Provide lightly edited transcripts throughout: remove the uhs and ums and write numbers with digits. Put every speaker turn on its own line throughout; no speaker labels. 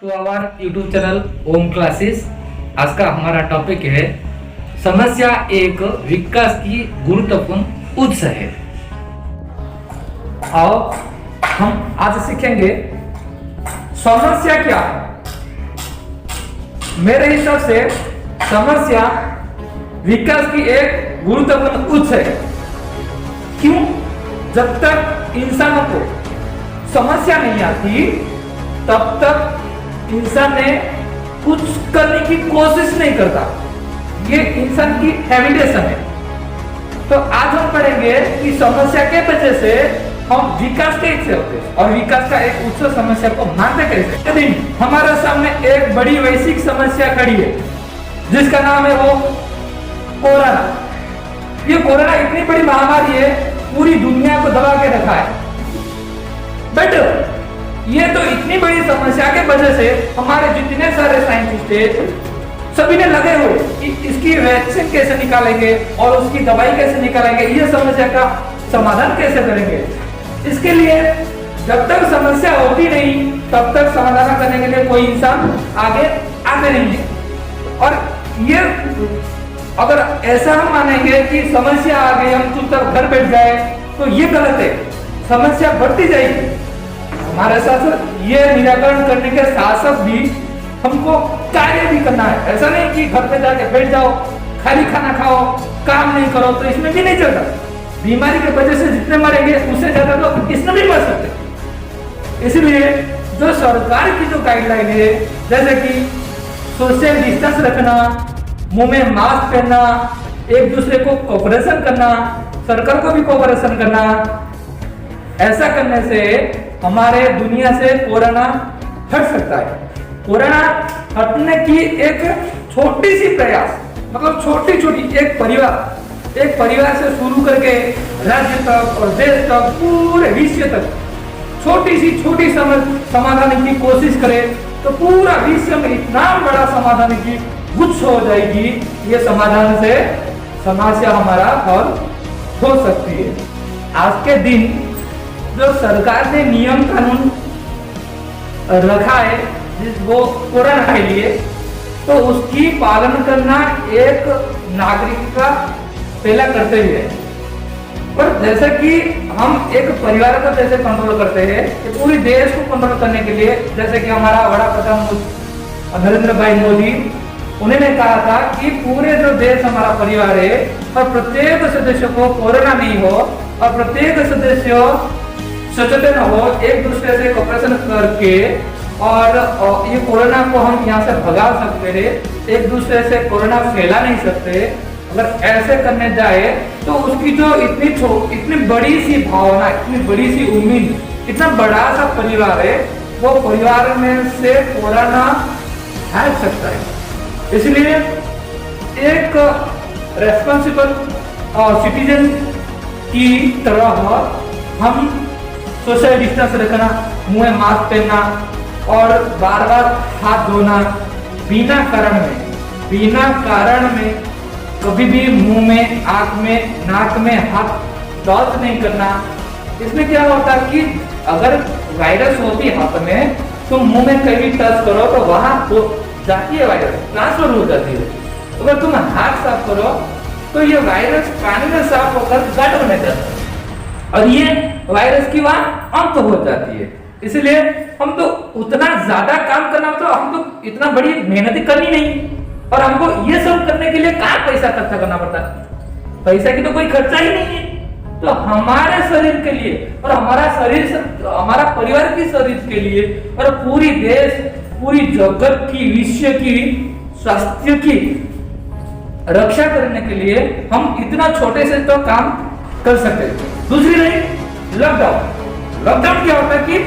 To our YouTube channel Om classes. आज का हमारा टॉपिक है समस्या एक विकास की गुरुत्वपूर्ण उत्स है। आओ हम आज सीखेंगे समस्या क्या है। मेरे हिसाब से समस्या विकास की एक गुरुत्वपूर्ण उत्स है। क्यों? जब तक इंसानों को समस्या नहीं आती तब तक इंसान ने कुछ करने की कोशिश नहीं करता। ये इंसान की हैबिटेशन है। तो आज हम पढ़ेंगे कि समस्या के वजह से हम विकास कैसे होते हैं और विकास का एक उत्स समस्या को मानते कैसे। यदि हमारे सामने एक बड़ी वैश्विक समस्या खड़ी है जिसका नाम है वो कोरोना। ये कोरोना इतनी बड़ी महामारी है, पूरी दुनिया को दबा के रखा है। बट ये तो इतनी बड़ी समस्या के वजह से हमारे जितने सारे साइंटिस्ट हैं सभी ने लगे हुए कि इसकी वैक्सीन कैसे निकालेंगे और उसकी दवाई कैसे निकालेंगे, ये समस्या का समाधान कैसे करेंगे। इसके लिए जब तक समस्या होती नहीं तब तक समाधान करने के लिए कोई इंसान आगे आते नहीं है। और ये अगर ऐसा हम मानेंगे कि समस्या आ गई हम चुपचाप घर बैठ जाए तो ये गलत है। समस्या बढ़ती जाएगी। हमारे साथ ये निराकरण करने के साथ साथ भी हमको कार्य भी करना है। ऐसा नहीं कि घर पे जाके बैठ जाओ, खाली खाना खाओ, काम नहीं करो, तो इसमें भी नहीं चलता। बीमारी की वजह से जितने मरेंगे उससे ज्यादा तो इसमें भी मर सकते। इसलिए जो सरकार की जो गाइडलाइन है, जैसे कि सोशल डिस्टेंस रखना, मुंह में मास्क पहनना, एक दूसरे को कोऑपरेशन करना, सरकार को भी कोऑपरेशन करना, ऐसा करने से हमारे दुनिया से कोरोना हट सकता है। कोरोना हटने की एक छोटी सी प्रयास, मतलब छोटी छोटी एक परिवार से शुरू करके राज्य तक और देश तक, पूरे विश्व तक छोटी समाधान की कोशिश करें तो पूरा विश्व में इतना बड़ा समाधान की गुच्छ हो जाएगी। ये समाधान से समस्या हमारा हल हो सकती है। आज के दिन जो सरकार ने नियम कानून रखा है वो कोरोना के लिए, तो उसकी पालन करना एक नागरिक का पहला कर्तव्य है। पर जैसे कि हम एक परिवार को जैसे कंट्रोल करते हैं, पूरी देश को कंट्रोल करने के लिए, जैसे कि हमारा बड़ा प्रधानमंत्री नरेंद्र भाई मोदी, उन्होंने कहा था कि पूरे जो देश हमारा परिवार है और प्रत्येक सदस्य को कोरोना नहीं हो और प्रत्येक सदस्य सचेतन हो, एक दूसरे से कोऑपरेशन करके और ये कोरोना को हम यहाँ से भगा सकते हैं। एक दूसरे से कोरोना फैला नहीं सकते। अगर ऐसे करने जाए तो उसकी जो इतनी बड़ी सी भावना, इतनी बड़ी सी उम्मीद, इतना बड़ा सा परिवार है, वो परिवार में से कोरोना हट सकता है। इसलिए एक रेस्पॉन्सिबल सिटीजन की तरह हम सोशल डिस्टेंस रखना, मुंह में मास्क पहनना और बार बार हाथ धोना, बिना कारण में कभी भी मुंह में, आंख में, नाक में हाथ टच नहीं करना। इसमें क्या होता है कि अगर वायरस होती है हाथ में तो मुंह में कहीं टच करो तो वहां जाती है, वायरस ट्रांसफर हो जाती है। अगर तुम हाथ साफ करो तो ये वायरस पानी में साफ होकर गट बन जाता है और ये वायरस की वहां अंत हो जाती है। इसलिए हम तो उतना ज्यादा काम करना, तो हम तो इतना बड़ी मेहनत करनी नहीं और हमको ये सब करने के लिए कहाँ पैसा खर्चा करना पड़ता है। पैसा की तो कोई खर्चा ही नहीं है। तो हमारे शरीर के लिए और हमारा परिवार के शरीर के लिए और पूरी देश, पूरी जगत की, विश्व की स्वास्थ्य की रक्षा करने के लिए हम इतना छोटे से तो काम कर सकते हैं। दूसरी नहीं, लॉकडाउन क्या होता है कि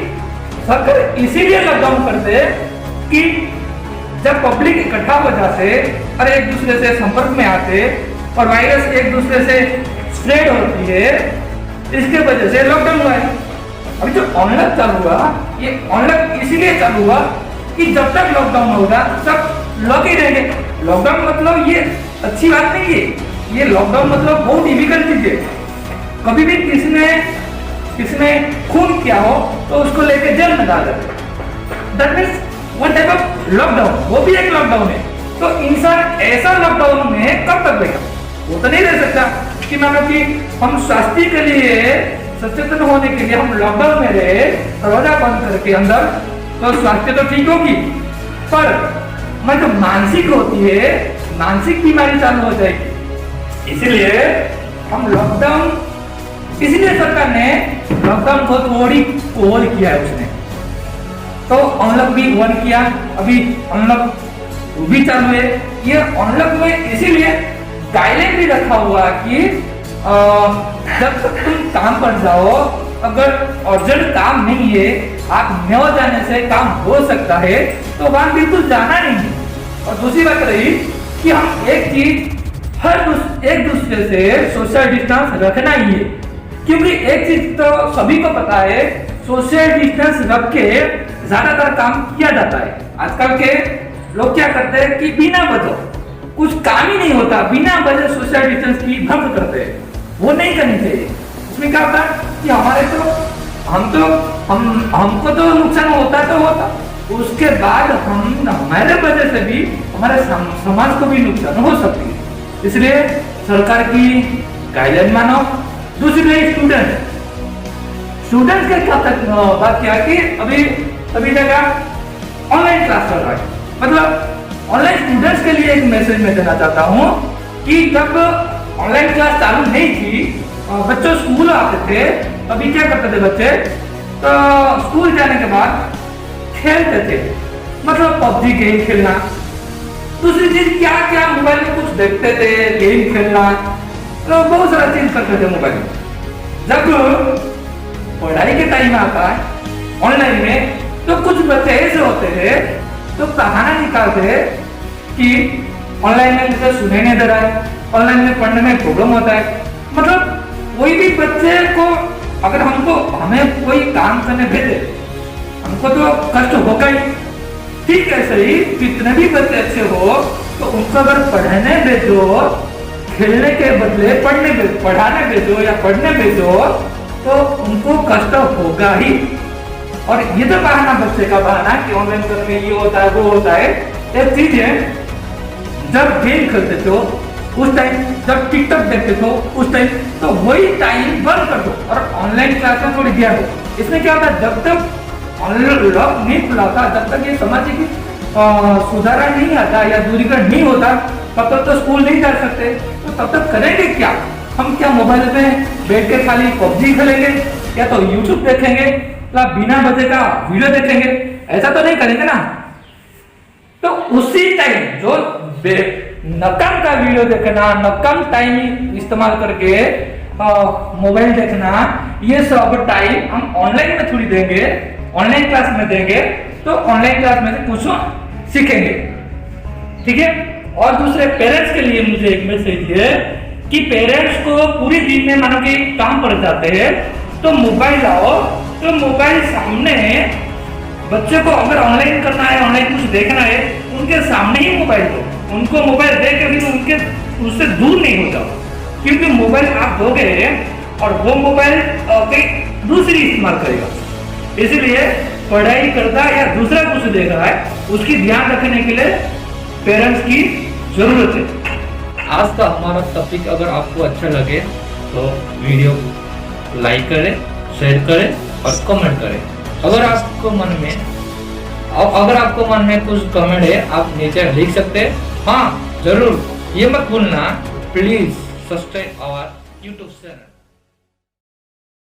सरकार इसीलिए लॉकडाउन करते कि जब पब्लिक इकट्ठा हो जाते और एक दूसरे से संपर्क में आते और वायरस एक दूसरे से स्प्रेड होती है, इसके वजह से लॉकडाउन हुआ है। अभी जो ऑनलाइन चालू हुआ, ये ऑनलाइन इसीलिए चालू हुआ कि जब तक लॉकडाउन होगा सब लॉक ही रहेंगे। लॉकडाउन मतलब ये अच्छी बात नहीं है। ये लॉकडाउन मतलब बहुत डिफिकल्ट चीज है। कभी भी किसने खून किया हो तो उसको लेके जेल में डाल देते। That means one type of lockdown, वो भी एक लॉकडाउन है। तो इंसान ऐसा लॉकडाउन में कब तक रहेगा? वो तो नहीं रह सकता कि मानो कि हम स्वास्थ्य के लिए सचेतन होने के लिए हम लॉकडाउन में रहे, दरवाजा बंद करके अंदर, तो स्वास्थ्य तो ठीक होगी, पर मैं जो मानसिक होती है, मानसिक बीमारी चालू हो जाएगी। इसलिए हम लॉकडाउन, इसलिए सरकार ने लॉकडाउन को थोड़ी कोहल किया है उसने। तो अनलॉक भी 1 किया, अभी अनलॉक भी चालू है। ये अनलॉक में इसीलिए गाइडलाइन भी रखा हुआ कि जब तक तुम काम पर जाओ, अगर अर्जेंट काम नहीं है, आप न जाने से काम हो सकता है, तो वहां बिल्कुल जाना नहीं है। और दूसरी बात रही कि हम एक चीज एक दूसरे से सोशल डिस्टेंस रखना ही है, क्योंकि एक चीज तो सभी को पता है, सोशल डिस्टेंस रख के ज्यादातर काम किया जाता है। आजकल के लोग क्या करते हैं कि बिना वजह कुछ काम ही नहीं होता, बिना वजह सोशल डिस्टेंस की भंग करते हैं। वो नहीं करनी चाहिए। उसमें क्या होता है कि हमको तो नुकसान होता तो होता, उसके बाद हमारे वजह से भी हमारे समाज को भी नुकसान हो सकती है। इसलिए सरकार की गाइडलाइन मानो। दूसरी स्टूडेंट्स के क्या तक बात किया कि अभी जगह ऑनलाइन क्लास चल रहा है। मतलब ऑनलाइन स्टूडेंट्स के लिए एक मैसेज मैं देना चाहता हूँ कि जब ऑनलाइन क्लास चालू नहीं थी, बच्चों स्कूल आते थे, अभी क्या करते थे बच्चे, तो स्कूल जाने के बाद खेलते थे, मतलब पबजी गेम खेलना, दूसरी चीज क्या क्या मोबाइल में कुछ देखते थे, गेम खेलना, तो बहुत सारा चीज करते थे मोबाइल में। जब पढ़ाई के टाइम आता है ऑनलाइन में, तो कुछ बच्चे ऐसे होते हैं तो बहाना निकालते कि ऑनलाइन में मुझे सुने नहीं दे रहा है, ऑनलाइन में पढ़ने में प्रॉब्लम होता है। मतलब कोई भी बच्चे को अगर हमें कोई काम करने भेजे, हमको तो कष्ट होगा ही। ठीक है, सही, कितने भी बच्चे अच्छे हो तो उनको अगर पढ़ने भेजो, खेलने के बदले पढ़ाने भेजो या पढ़ने भेजो, तो उनको कष्ट होगा ही। और ये तो बहाना, बच्चे का बहाना कि ऑनलाइन करने में ये होता है वो होता है। एक चीज है, जब गेम खेलते थे उस टाइम, जब टिकटॉक देखते थे उस टाइम, तो वही टाइम बंद कर दो और ऑनलाइन क्लास में थोड़ी ध्यान दो। इसमें क्या होता है, जब तक ऑनलाइन नहीं खुला था, जब तक ये सामाजिक सुधारा नहीं आता या दूरीकरण नहीं होता, तब तक तो स्कूल नहीं जा सकते। तो तब तक करेंगे क्या? हम क्या मोबाइल में बैठ के खाली पबजी खेलेंगे या तो यूट्यूब देखेंगे या बिना वजह का वीडियो देखेंगे? ऐसा तो नहीं करेंगे ना। तो उसी टाइम जो नकम का वीडियो देखना, नकम टाइम इस्तेमाल करके मोबाइल देखना, ये सब टाइम हम ऑनलाइन में थोड़ी देंगे, ऑनलाइन क्लास में देंगे, तो ऑनलाइन क्लास में से कुछ सीखेंगे। ठीक है। और दूसरे पेरेंट्स के लिए मुझे एक मैसेज है कि पेरेंट्स को पूरी दिन में मानो कि काम पड़ जाते हैं, तो मोबाइल लाओ, तो मोबाइल सामने बच्चे को अगर ऑनलाइन करना है, ऑनलाइन कुछ देखना है, उनके सामने ही मोबाइल दो। उनको मोबाइल दे के भी उससे दूर नहीं हो जाओ, क्योंकि मोबाइल आप दोगे और वो मोबाइल कहीं दूसरी इस्तेमाल करेगा। इसीलिए पढ़ाई करता या दूसरा कुछ देख रहा है, उसकी ध्यान रखने के लिए पेरेंट्स की जरूरत है। आज का हमारा टॉपिक अगर आपको अच्छा लगे तो वीडियो लाइक करें, शेयर करें और कमेंट करें। अगर आपको मन में कुछ कमेंट है, आप नीचे लिख सकते हैं। हाँ जरूर, ये मत भूलना, please subscribe our YouTube channel.